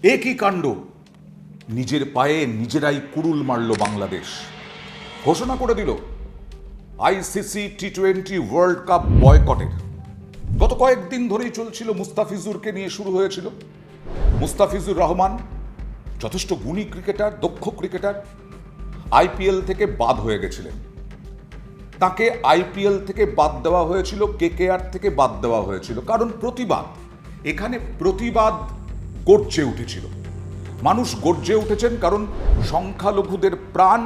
একই কাণ্ড, নিজের পায়ে নিজেরাই কুড়ুল মারল বাংলাদেশ। ঘোষণা করে দিল আইসিসি টি-20 ওয়ার্ল্ড কাপ বয়কটের। গত কয়েকদিন ধরেই চলছিল, মুস্তাফিজুরকে নিয়ে শুরু হয়েছিল। মুস্তাফিজুর রহমান যথেষ্ট গুণী ক্রিকেটার, দক্ষ ক্রিকেটার, আইপিএল থেকে বাদ হয়ে গেছিলেন। তাকে আইপিএল থেকে বাদ দেওয়া হয়েছিল, কেকেআর থেকে বাদ দেওয়া হয়েছিল, কারণ প্রতিবাদ। এখানে প্রতিবাদ গর্জে উঠেছিল, মানুষ গর্জে উঠেছেন, কারণ সংখ্যালঘুদের প্রাণ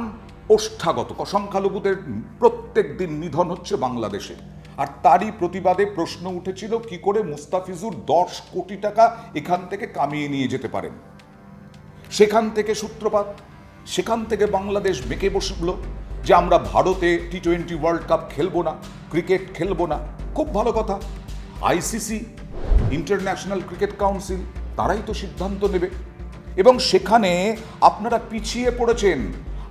ওষ্ঠাগত, সংখ্যালঘুদের প্রত্যেক দিন নিধন হচ্ছে বাংলাদেশে। আর তারই প্রতিবাদে প্রশ্ন উঠেছিল কি করে মুস্তাফিজুর 10 কোটি টাকা এখান থেকে কামিয়ে নিয়ে যেতে পারেন। সেখান থেকে সূত্রপাত, সেখান থেকে বাংলাদেশ বেঁকে বসলো যে আমরা ভারতে টি-20 ওয়ার্ল্ড কাপ খেলবো না, ক্রিকেট খেলবো না। খুব ভালো কথা, আইসিসি, ইন্টারন্যাশনাল ক্রিকেট কাউন্সিল, তারাই তো সিদ্ধান্ত নেবে। এবং সেখানে আপনারা পিছিয়ে পড়েছেন,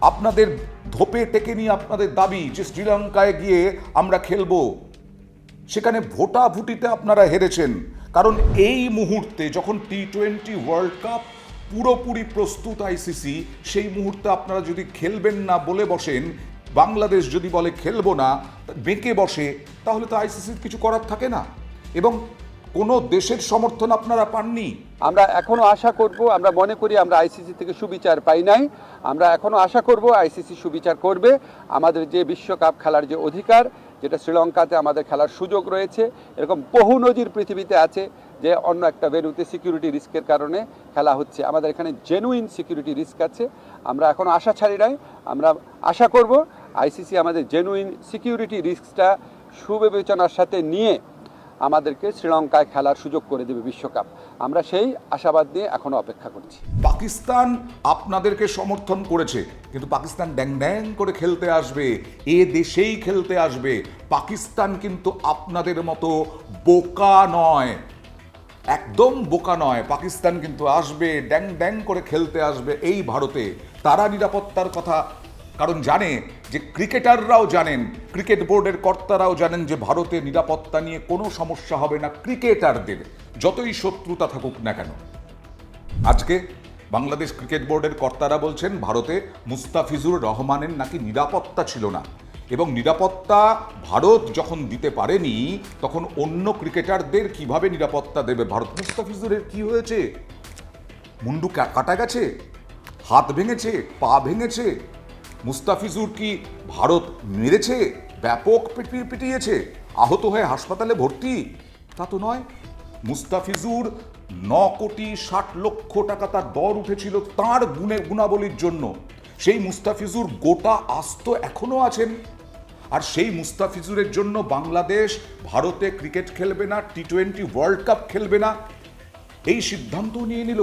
আপনাদের ধোপে টেকে নিয়ে আপনাদের দাবি যে শ্রীলঙ্কায় গিয়ে আমরা খেলবো। সেখানে ভোটাভুটিতে আপনারা হেরেছেন, কারণ এই মুহূর্তে যখন টি-20 ওয়ার্ল্ড কাপ পুরোপুরি প্রস্তুত আইসিসি, সেই মুহূর্তে আপনারা যদি খেলবেন না বলে বসেন, বাংলাদেশ যদি বলে খেলবো না, বেঁকে বসে, তাহলে তো আইসিসির কিছু করার থাকে না। এবং কোনো দেশের সমর্থন আপনারা পাননি। আমরা এখনো আশা করব, আমরা মনে করি আমরা আইসিসি থেকে সুবিচার পাই নাই, আমরা এখনো আশা করব আইসিসি সুবিচার করবে। আমাদের যে বিশ্বকাপ খেলার যে অধিকার, যেটা শ্রীলঙ্কাতে আমাদের খেলার সুযোগ রয়েছে, এরকম বহু নজির পৃথিবীতে আছে যে অন্য একটা ভেন্যুতে সিকিউরিটি রিস্কের কারণে খেলা হচ্ছে। আমাদের এখানে জেনুইন সিকিউরিটি রিস্ক আছে, আমরা এখনো আশা ছাড়ি নাই। আমরা আশা করব আইসিসি আমাদের জেনুইন সিকিউরিটি রিস্কটা সুবিবেচনার সাথে নিয়ে আমাদেরকে শ্রীলঙ্কায় খেলার সুযোগ করে দেবে বিশ্বকাপ। আমরা সেই আশাবাদ নিয়ে এখনো অপেক্ষা করছি। পাকিস্তান আপনাদেরকে সমর্থন করেছে, কিন্তু পাকিস্তান ড্যাং ড্যাং করে খেলতে আসবে, এ দেশেই খেলতে আসবে। পাকিস্তান কিন্তু আপনাদের মতো বোকা নয়, একদম বোকা নয়। পাকিস্তান কিন্তু আসবে, ড্যাং ড্যাং করে খেলতে আসবে এই ভারতে। তারা নিরাপত্তার কথা, কারণ জানে যে ক্রিকেটাররাও জানেন, ক্রিকেট বোর্ডের কর্তারাও জানেন যে ভারতে নিরাপত্তা নিয়ে কোনো সমস্যা হবে না ক্রিকেটারদের, যতই শত্রুতা থাকুক না কেন। আজকে বাংলাদেশ ক্রিকেট বোর্ডের কর্তারা বলছেন ভারতে মুস্তাফিজুর রহমানের নাকি নিরাপত্তা ছিল না, এবং নিরাপত্তা ভারত যখন দিতে পারেনি তখন অন্য ক্রিকেটারদের কিভাবে নিরাপত্তা দেবে ভারত। মুস্তাফিজুরের কি হয়েছে? মুন্ডু কাটা গেছে, হাত ভেঙেছে, পা ভেঙেছে? মুস্তাফিজুর কি ভারত মেরেছে, ব্যাপক পিটিয়েছে, আহত হয়ে হাসপাতালে ভর্তি? তা তো নয়। মুস্তাফিজুর 9,60,00,000 টাকা তার দর উঠেছিল তার গুণাবলীর জন্য। সেই মুস্তাফিজুর গোটা আস্ত এখনো আছেন। আর সেই মুস্তাফিজুরের জন্য বাংলাদেশ ভারতে ক্রিকেট খেলবে না, টি-20 ওয়ার্ল্ড কাপ খেলবে না, এই সিদ্ধান্ত নিয়ে নিল।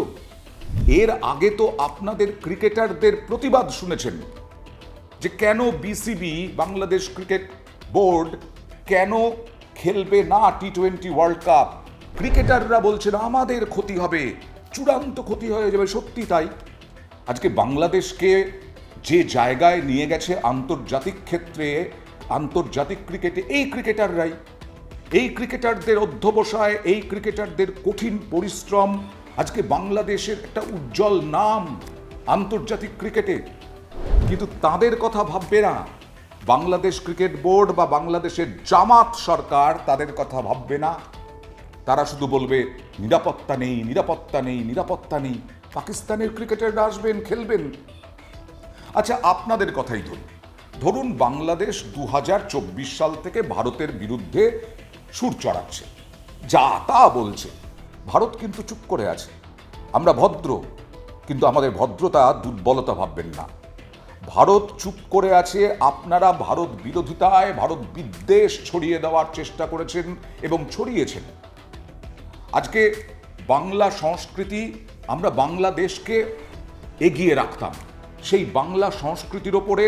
এর আগে তো আপনাদের ক্রিকেটারদের প্রতিবাদ শুনেছেন যে কেন বিসিবি, বাংলাদেশ ক্রিকেট বোর্ড কেন খেলবে না টি-20 ওয়ার্ল্ড কাপ। ক্রিকেটাররা বলছেন আমাদের ক্ষতি হবে, চূড়ান্ত ক্ষতি হয়ে যাবে। সত্যি তাই। আজকে বাংলাদেশকে যে জায়গায় নিয়ে গেছে আন্তর্জাতিক ক্ষেত্রে, আন্তর্জাতিক ক্রিকেটে এই ক্রিকেটাররাই, এই ক্রিকেটারদের অধ্যবসায়, এই ক্রিকেটারদের কঠিন পরিশ্রম আজকে বাংলাদেশের একটা উজ্জ্বল নাম আন্তর্জাতিক ক্রিকেটে। কিন্তু তাদের কথা ভাববে না বাংলাদেশ ক্রিকেট বোর্ড বা বাংলাদেশের জামাত সরকার, তাদের কথা ভাববে না। তারা শুধু বলবে নিরাপত্তা নেই, নিরাপত্তা নেই, নিরাপত্তা নেই। পাকিস্তানের ক্রিকেটাররা আসবেন, খেলবেন। আচ্ছা, আপনাদের কথাই ধরুন বাংলাদেশ 2024 সাল থেকে ভারতের বিরুদ্ধে সুর চড়াচ্ছে, যা তা বলছে। ভারত কিন্তু চুপ করে আছে। আমরা ভদ্র, কিন্তু আমাদের ভদ্রতা দুর্বলতা ভাববেন না। ভারত চুপ করে আছে। আপনারা ভারত বিরোধিতায়, ভারত বিদ্বেষ ছড়িয়ে দেওয়ার চেষ্টা করেছেন এবং ছড়িয়েছেন। আজকে বাংলা সংস্কৃতি, আমরা বাংলাদেশকে এগিয়ে রাখতাম, সেই বাংলা সংস্কৃতির ওপরে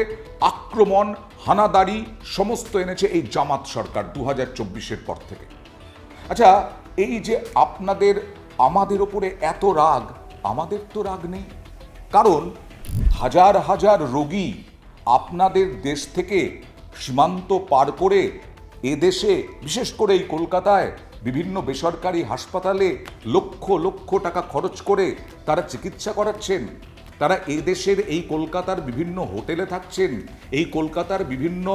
আক্রমণ, হানাদারি সমস্ত এনেছে এই জামাত সরকার 2024-এর পর থেকে। আচ্ছা, এই যে আপনাদের আমাদের ওপরে এত রাগ, আমাদের তো রাগ নেই, কারণ হাজার হাজার রোগী আপনাদের দেশ থেকে সীমান্ত পার করে এদেশে, বিশেষ করে এই কলকাতায় বিভিন্ন বেসরকারি হাসপাতালে লক্ষ লক্ষ টাকা খরচ করে তারা চিকিৎসা করাচ্ছেন, তারা এদেশের এই কলকাতার বিভিন্ন হোটেলে থাকছেন, এই কলকাতার বিভিন্ন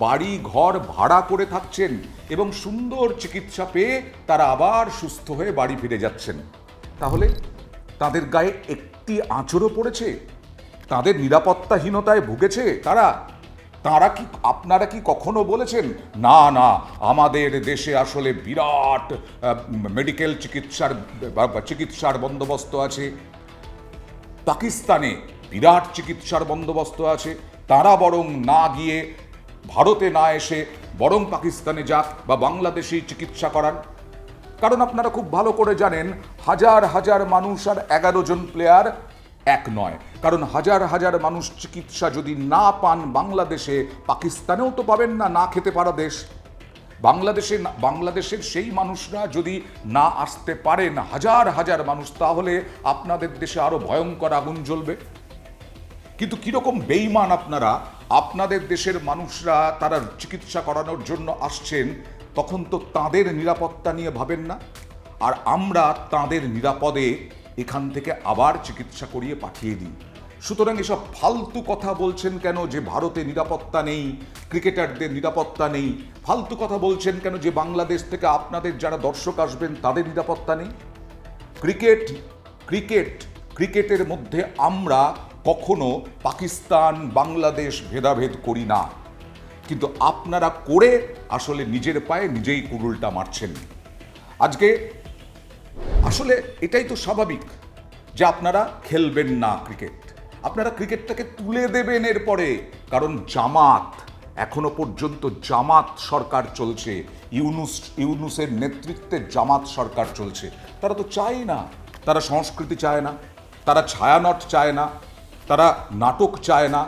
বাড়ি ঘর ভাড়া করে থাকছেন এবং সুন্দর চিকিৎসা পেয়ে তারা আবার সুস্থ হয়ে বাড়ি ফিরে যাচ্ছেন। তাহলে তাদের গায়ে একটি আঁচড়ও পড়েছে? তাদের নিরাপত্তাহীনতায় ভুগেছে তারা কি, আপনারা কি কখনো বলেছেন না না আমাদের দেশে আসলে বিরাট মেডিকেল চিকিৎসার বন্দোবস্ত আছে, পাকিস্তানে বিরাট চিকিৎসার বন্দোবস্ত আছে, তারা বরং না গিয়ে ভারতে না এসে বরং পাকিস্তানে যাক বা বাংলাদেশেই চিকিৎসা করান? কারণ আপনারা খুব ভালো করে জানেন হাজার হাজার মানুষ আর 11 জন প্লেয়ার এক নয়। কারণ হাজার হাজার মানুষ চিকিৎসা যদি না পান বাংলাদেশে, পাকিস্তানেও তো পাবেন না, না খেতে পারা দেশ। বাংলাদেশের সেই মানুষরা যদি না আসতে পারেন হাজার হাজার মানুষ, তাহলে আপনাদের দেশে আরো ভয়ঙ্কর আগুন জ্বলবে। কিন্তু কিরকম বেইমান আপনারা, আপনাদের দেশের মানুষরা তারা চিকিৎসা করানোর জন্য আসছেন, তখন তো তাদের নিরাপত্তা নিয়ে ভাবেন না, আর আমরা তাদের নিরাপদে এখান থেকে আবার চিকিৎসা করিয়ে পাঠিয়ে দিই। সুতরাং এসব ফালতু কথা বলছেন কেন যে ভারতে নিরাপত্তা নেই, ক্রিকেটারদের নিরাপত্তা নেই? ফালতু কথা বলছেন কেন যে বাংলাদেশ থেকে আপনাদের যারা দর্শক আসবেন তাদের নিরাপত্তা নেই? ক্রিকেটের মধ্যে আমরা কখনো পাকিস্তান বাংলাদেশ ভেদাভেদ করি না, কিন্তু আপনারা করে আসলে নিজের পায়ে নিজেই কুড়ুলটা মারছেন। আজকে আসলে এটাই তো স্বাভাবিক যে আপনারা খেলবেন না ক্রিকেট, আপনারা ক্রিকেটটাকে তুলে দেবেন এরপরে। কারণ জামাত, এখনো পর্যন্ত জামাত সরকার চলছে, ইউনুসের নেতৃত্বে জামাত সরকার চলছে। তারা তো চায় না, তারা সংস্কৃতি চায় না, তারা ছায়ানট চায় না, তারা নাটক চায় না,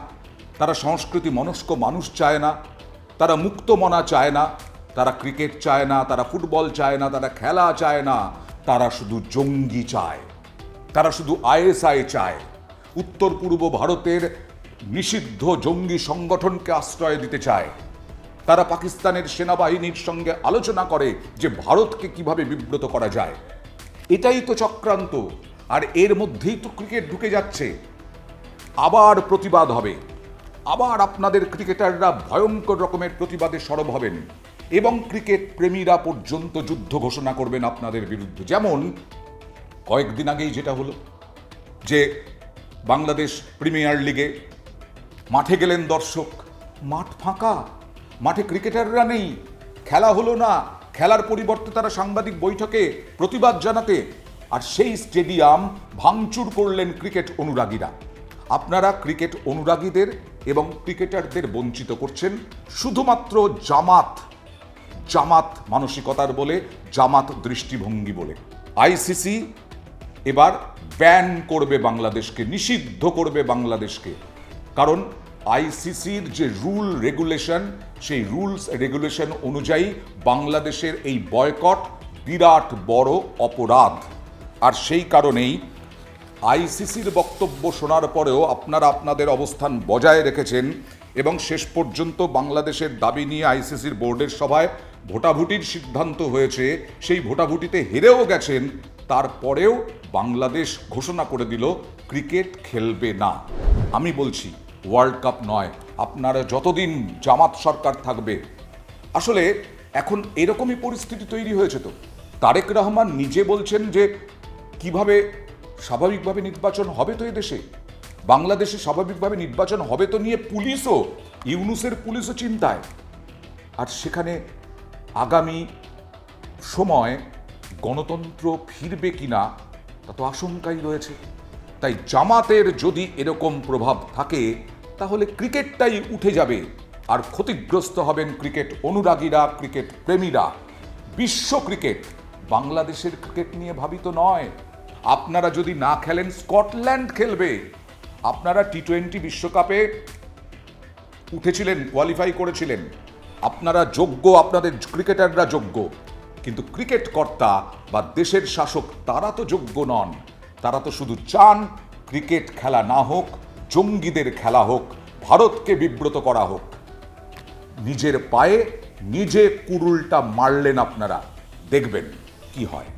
তারা সংস্কৃতি মনস্ক মানুষ চায় না, তারা মুক্তমনা চায় না, তারা ক্রিকেট চায় না, তারা ফুটবল চায় না, তারা খেলা চায় না, তারা শুধু জঙ্গি চায়, তারা শুধু আইএসআই চায়। উত্তর পূর্ব ভারতের নিষিদ্ধ জঙ্গি সংগঠনকে আশ্রয় দিতে চায়। তারা পাকিস্তানের সেনাবাহিনীর সঙ্গে আলোচনা করে যে ভারতকে কিভাবে বিব্রত করা যায়। এটাই তো চক্রান্ত, আর এর মধ্যেই তো ক্রিকেট ঢুকে যাচ্ছে। আবার প্রতিবাদ হবে, আবার আপনাদের ক্রিকেটাররা ভয়ঙ্কর রকমের প্রতিবাদে সরব হবেন এবং ক্রিকেট প্রেমীরা পর্যন্ত যুদ্ধ ঘোষণা করবেন আপনাদের বিরুদ্ধে। যেমন কয়েকদিন আগেই যেটা হলো যে বাংলাদেশ প্রিমিয়ার লিগে মাঠে গেলেন দর্শক, মাঠ ফাঁকা, মাঠে ক্রিকেটাররা নেই, খেলা হলো না, খেলার পরিবর্তে তারা সাংবাদিক বৈঠকে প্রতিবাদ জানাতে, আর সেই স্টেডিয়াম ভাঙচুর করলেন ক্রিকেট অনুরাগীরা। আপনারা ক্রিকেট অনুরাগীদের এবং ক্রিকেটারদের বঞ্চিত করছেন শুধুমাত্র জামাত মানসিকতার বলে, জামাত দৃষ্টিভঙ্গি বলে। আইসিসি এবার ব্যান করবে বাংলাদেশকে, নিষিদ্ধ করবে বাংলাদেশকে। কারণ আইসিসির যে রুল রেগুলেশন, সেই রুলস রেগুলেশন অনুযায়ী বাংলাদেশের এই বয়কট বিরাট বড় অপরাধ। আর সেই কারণেই আইসিসির বক্তব্য শোনার পরেও আপনারা আপনাদের অবস্থান বজায় রেখেছেন এবং শেষ পর্যন্ত বাংলাদেশের দাবি নিয়ে আইসিসির বোর্ডের সভায় ভোটাভুটির সিদ্ধান্ত হয়েছে। সেই ভোটাভুটিতে হেরেও গেছেন, তারপরেও বাংলাদেশ ঘোষণা করে দিল ক্রিকেট খেলবে না। আমি বলছি ওয়ার্ল্ড কাপ নয়, আপনারা যতদিন জামাত সরকার থাকবে। আসলে এখন এরকমই পরিস্থিতি তৈরি হয়েছে। তো তারেক রহমান নিজে বলছেন যে কিভাবে স্বাভাবিকভাবে নির্বাচন হবে, তো এদেশে বাংলাদেশে স্বাভাবিকভাবে নির্বাচন হবে তো নিয়ে ইউনুসের পুলিশও চিন্তায়। আর সেখানে আগামী সময় গণতন্ত্র ফিরবে কিনা তা তো আশঙ্কাই রয়েছে। তাই জামাতের যদি এরকম প্রভাব থাকে তাহলে ক্রিকেটটাই উঠে যাবে, আর ক্ষতিগ্রস্ত হবেন ক্রিকেট অনুরাগীরা, ক্রিকেট প্রেমীরা। বিশ্ব ক্রিকেট বাংলাদেশের ক্রিকেট নিয়ে ভাবিত নয়। আপনারা যদি না খেলেন, স্কটল্যান্ড খেলবে। আপনারা টি-20 বিশ্বকাপে উঠেছিলেন, কোয়ালিফাই করেছিলেন, আপনারা যোগ্য, আপনাদের ক্রিকেটাররা যোগ্য, কিন্তু ক্রিকেট কর্তা বা দেশের শাসক তারা তো যোগ্য নন। তারা তো শুধু চান ক্রিকেট খেলা না হোক, জঙ্গিদের খেলা হোক, ভারতকে বিব্রত করা হোক। নিজের পায়ে নিজে কুড়ুলটা মারলেন আপনারা। দেখবেন কি হয়।